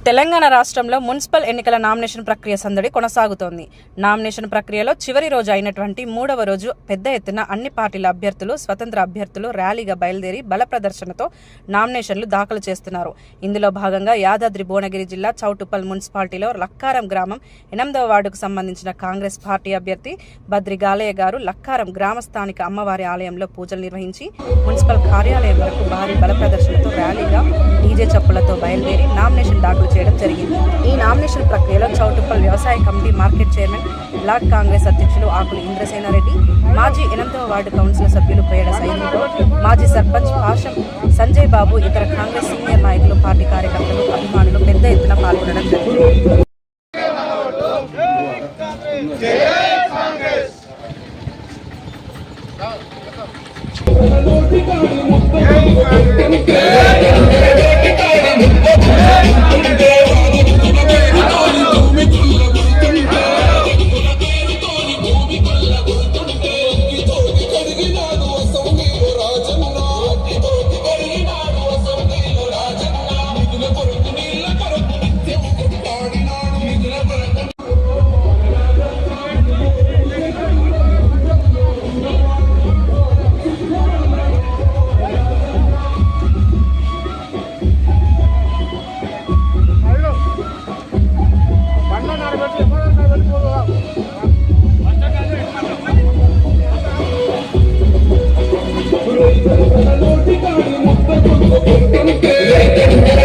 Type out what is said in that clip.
తెలంగాణ రాష్ట్రంలో మున్సిపల్ ఎన్నికల నామినేషన్ ప్రక్రియ సందడి కొనసాగుతోంది. నామినేషన్ ప్రక్రియలో చివరి రోజు అయినటువంటి 3వ రోజు పెద్ద ఎత్తున అన్ని పార్టీల అభ్యర్థులు, స్వతంత్ర అభ్యర్థులు ర్యాలీగా బయలుదేరి బల ప్రదర్శనతో నామినేషన్లు దాఖలు చేస్తున్నారు. ఇందులో భాగంగా యాదాద్రి భువనగిరి జిల్లా చౌటుప్పల్ మున్సిపాలిటీలో లక్కారం గ్రామం 8వ వార్డుకు సంబంధించిన కాంగ్రెస్ పార్టీ అభ్యర్థి బద్రి గాలయ్య గారు లక్కారం గ్రామ స్థానిక అమ్మవారి ఆలయంలో పూజలు నిర్వహించి మున్సిపల్ కార్యాలయం వరకు భారీ బల ప్రదర్శనతో ర్యాలీగా డీజే చప్పులతో బయలుదేరి నామినేషన్ దాఖలు చేయడం జరిగింది. ఈ నామినేషన్ ప్రక్రియలో చౌటుప్పల్ వ్యవసాయ committee market chairman, block Congress అధ్యక్షులు ఆకుల ఇంద్రసేనారెడ్డి, మాజీ 8వ వార్డు కౌన్సిల్ సభ్యులు పేడ సైనికులు, మాజీ సర్పంచ్ పాషం సంజయ్ బాబు, ఇతర కాంగ్రెస్ సీనియర్ నాయకులు, పార్టీ కార్యకర్తలు, అభిమానులు పెద్ద ఎత్తున పాల్గొనడం జరిగింది. Thank you.